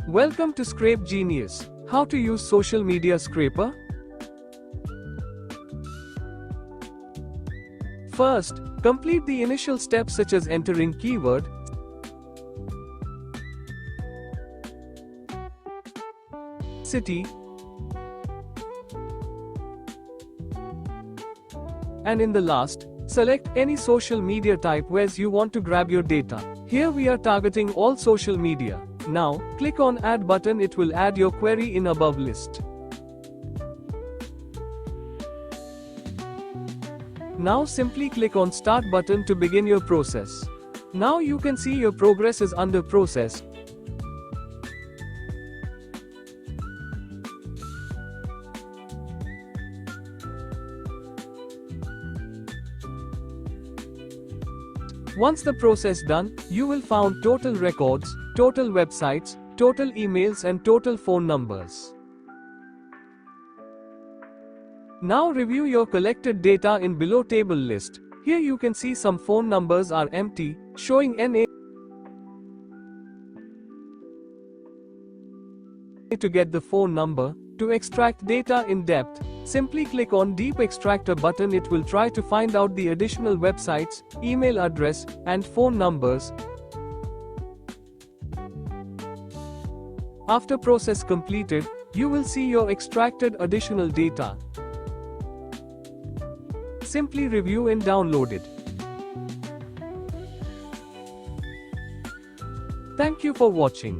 Welcome to Scrape Genius. How to use social media scraper? First, complete the initial steps such as entering keyword, city, and in the last, select any social media type where you want to grab your data. Here we are targeting all social media. Now, click on Add button. It will add your query in above list. Now simply click on Start button to begin your process. Now you can see your progress is under process. Once the process done, you will found total records, total websites, total emails and total phone numbers. Now review your collected data in below table list. Here you can see some phone numbers are empty, showing NA. To get the phone number, to extract data in depth, simply click on Deep Extractor button. It will try to find out the additional websites, email address, and phone numbers. After process completed, you will see your extracted additional data. Simply review and download it. Thank you for watching.